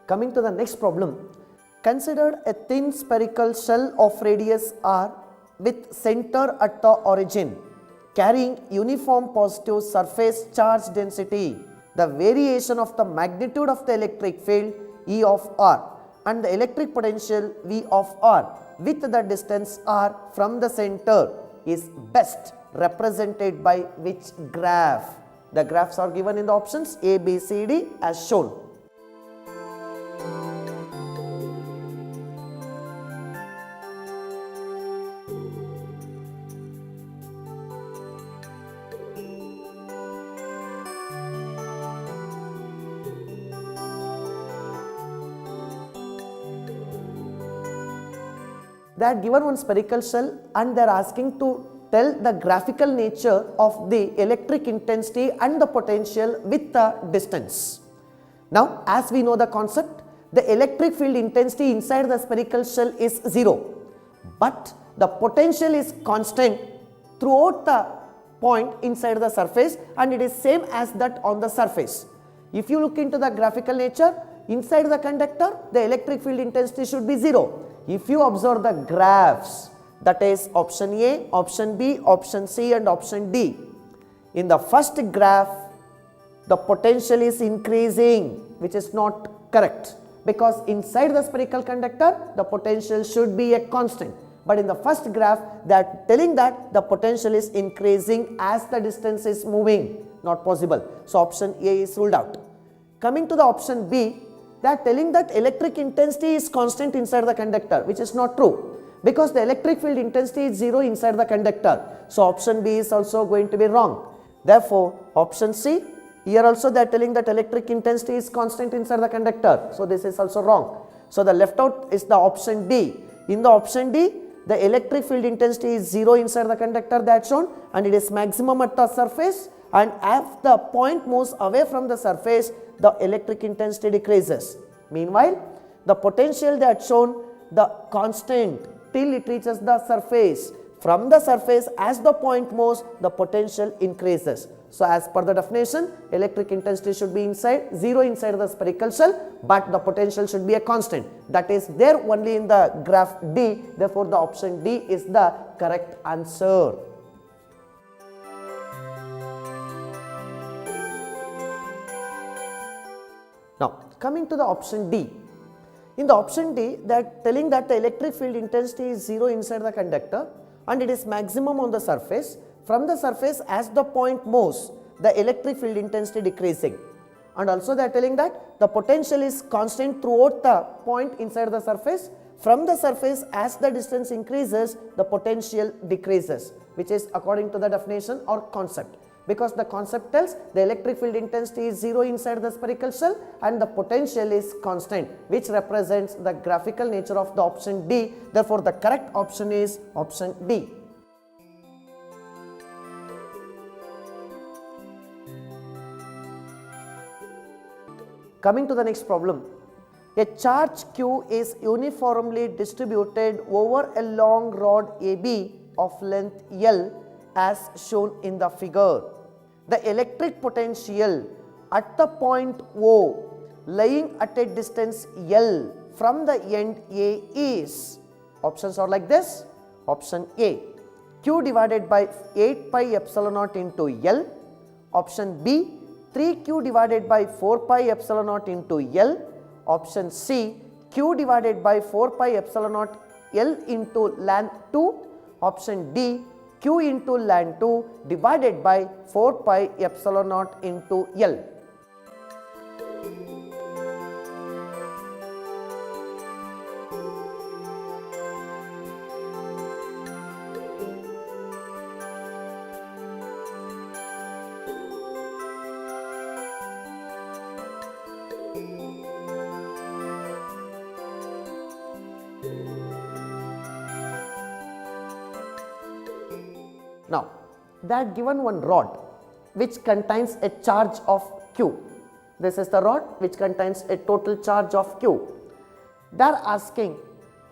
Coming to the next problem, consider a thin spherical shell of radius r with center at the origin carrying uniform positive surface charge density. The variation of the magnitude of the electric field E of r and the electric potential V of r with the distance r from the center is best represented by which graph? The graphs are given in the options A, B, C, D as shown. They are given one spherical shell and they are asking to tell the graphical nature of the electric intensity and the potential with the distance. Now, as we know the concept, the electric field intensity inside the spherical shell is 0, but the potential is constant throughout the point inside the surface and it is same as that on the surface. If you look into the graphical nature, inside the conductor, the electric field intensity should be 0. If you observe the graphs, that is option A, option B, option C and option D. In the first graph, the potential is increasing, which is not correct, because inside the spherical conductor, the potential should be a constant. But in the first graph, they are telling that the potential is increasing as the distance is moving. Not possible. So option A is ruled out. Coming to the option B, they are telling that electric intensity is constant inside the conductor, which is not true, because the electric field intensity is 0 inside the conductor. So option B is also going to be wrong. Therefore, option C, here also they are telling that electric intensity is constant inside the conductor. So this is also wrong. So the left out is the option D. In the option D, the electric field intensity is 0 inside the conductor, that shown, and it is maximum at the surface, and as the point moves away from the surface, the electric intensity decreases. Meanwhile, the potential that shown the constant till it reaches the surface. From the surface, as the point moves, the potential increases. So as per the definition, electric intensity should be inside 0 inside the spherical shell, but the potential should be a constant. That is there only in the graph D. Therefore, the option D is the correct answer. Now, coming to the option D. In the option D, they are telling that the electric field intensity is 0 inside the conductor and it is maximum on the surface. From the surface, as the point moves, the electric field intensity decreasing. And also they are telling that the potential is constant throughout the point inside the surface. From the surface, as the distance increases, the potential decreases, which is according to the definition or concept. Because the concept tells the electric field intensity is 0 inside the spherical shell and the potential is constant, which represents the graphical nature of the option D. Therefore, the correct option is option D. Coming to the next problem. A charge Q is uniformly distributed over a long rod AB of length L as shown in the figure. The electric potential at the point O lying at a distance L from the end A is, options are like this. Option A, Q divided by 8 pi epsilon naught into L. Option B, 3Q divided by 4 pi epsilon naught into L. Option C, Q divided by 4 pi epsilon naught L into ln 2. Option D, Q into ln 2 divided by 4 pi epsilon naught into L. Now, they are given one rod which contains a charge of Q. This is the rod which contains a total charge of Q. They are asking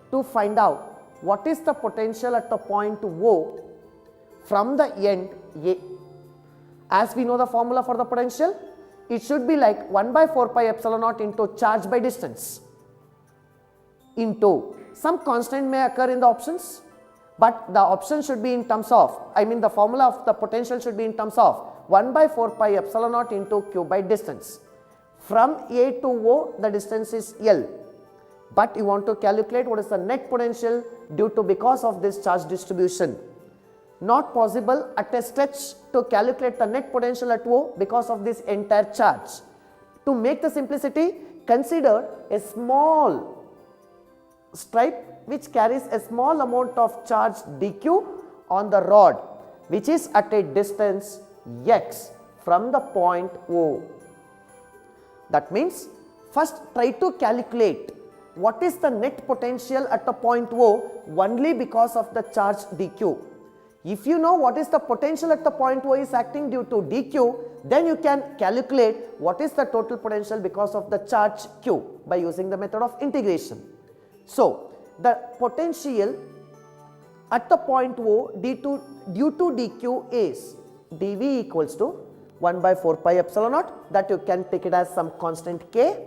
to find out what is the potential at the point O from the end A. As we know the formula for the potential, it should be like 1 by 4 pi epsilon naught into charge by distance into some constant may occur in the options, but the option should be in terms of, the formula of the potential should be in terms of 1 by 4 pi epsilon naught into q by distance. From A to O, the distance is L, but you want to calculate what is the net potential due to because of this charge distribution. Not possible at a stretch to calculate the net potential at O because of this entire charge. To make the simplicity, consider a small stripe which carries a small amount of charge dq on the rod, which is at a distance x from the point O. That means first try to calculate what is the net potential at the point O only because of the charge dq. If you know what is the potential at the point O is acting due to dq, then you can calculate what is the total potential because of the charge q by using the method of integration. So, the potential at the point O due to dq is dv equals to 1 by 4 pi epsilon naught, that you can take it as some constant k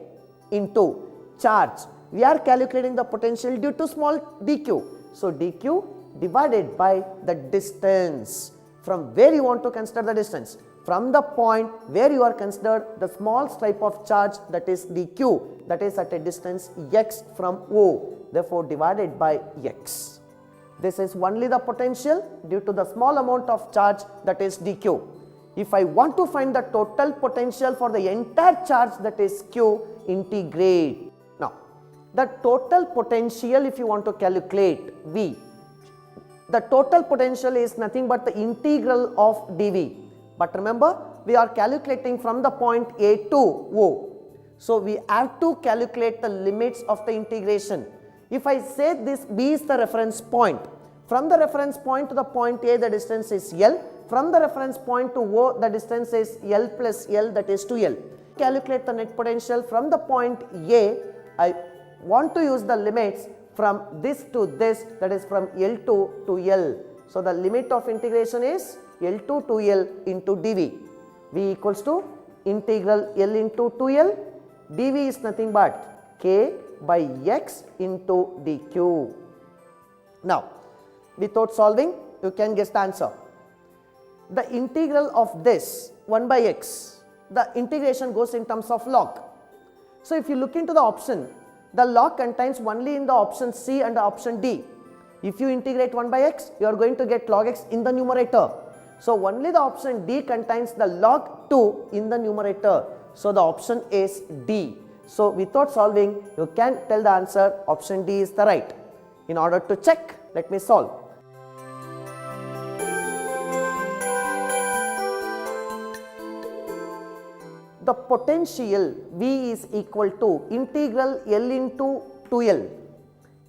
into charge. We are calculating the potential due to small dq. So, dq divided by the distance from where you want to consider the distance. From the point where you are considered the small stripe of charge, that is dq, that is at a distance x from O, therefore divided by x. This is only the potential due to the small amount of charge, that is dq. If I want to find the total potential for the entire charge, that is q, integrate. Now, the total potential, if you want to calculate V, the total potential is nothing but the integral of dV. But remember, we are calculating from the point A to O. So, we have to calculate the limits of the integration. If I say this B is the reference point, from the reference point to the point A, the distance is L. From the reference point to O, the distance is L plus L, that is 2L. Calculate the net potential from the point A. I want to use the limits from this to this, that is from L2 to L. So, the limit of integration is L2 to L into dV. V equals to integral L into 2L. dV is nothing but k by x into dq. Now, without solving, you can guess the answer. The integral of this 1 by x, the integration goes in terms of log. So, if you look into the option, the log contains only in the option C and the option D. If you integrate 1 by x, you are going to get log x in the numerator. So, only the option D contains the log 2 in the numerator. So, the option is D. So, without solving, you can tell the answer option D is the right. In order to check, let me solve. The potential V is equal to integral L into 2L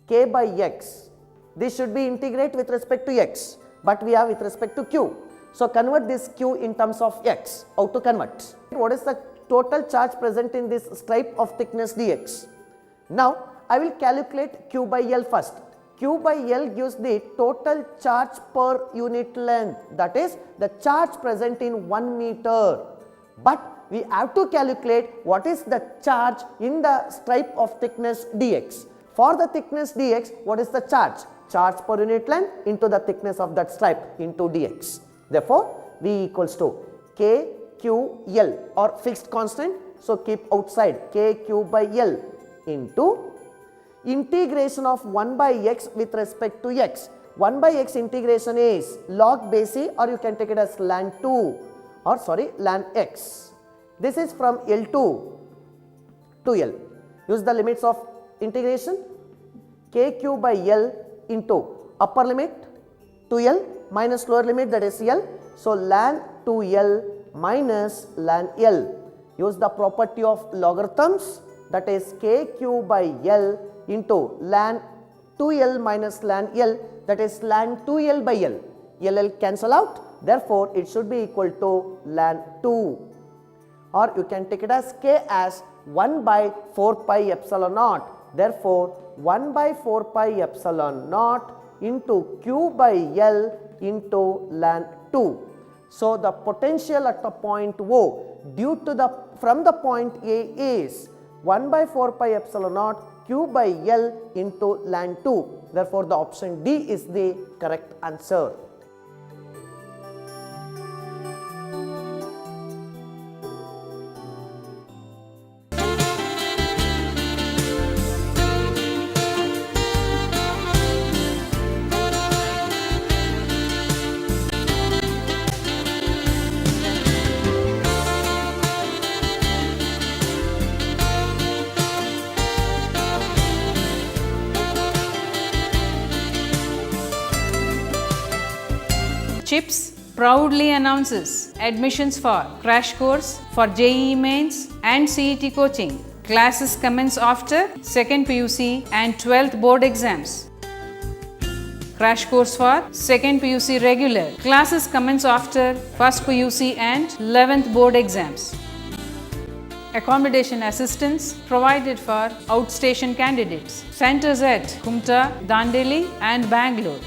k by x. This should be integrate with respect to x, but we have with respect to q. So, convert this q in terms of x. How to convert? What is the total charge present in this stripe of thickness dx? Now, I will calculate q by L first. Q by L gives the total charge per unit length, that is the charge present in 1 meter. But we have to calculate what is the charge in the stripe of thickness dx. For the thickness dx, what is the charge? Charge per unit length into the thickness of that stripe into dx. Therefore, V equals to k q L or fixed constant. So, keep outside k q by L into integration of 1 by x with respect to x. 1 by x integration is log base e, or you can take it as ln 2 or ln x. This is from L2 to L. Use the limits of integration. Kq by L into upper limit 2L minus lower limit, that is L. So, ln 2L minus ln L. Use the property of logarithms, that is Kq by L into ln 2L minus ln L, that is ln 2L by L. L cancel out, therefore, it should be equal to ln 2. Or you can take it as k as 1 by 4 pi epsilon naught. Therefore, 1 by 4 pi epsilon naught into q by L into ln 2. So the potential at the point O due to from the point A is 1 by 4 pi epsilon naught Q by L into ln 2. Therefore, the option D is the correct answer. CHIPS proudly announces admissions for crash course for JEE Mains and CET coaching. Classes commence after 2nd PUC and 12th board exams. Crash course for 2nd PUC regular. Classes commence after 1st PUC and 11th board exams. Accommodation assistance provided for outstation candidates. Centers at Kumta, Dandeli and Bangalore.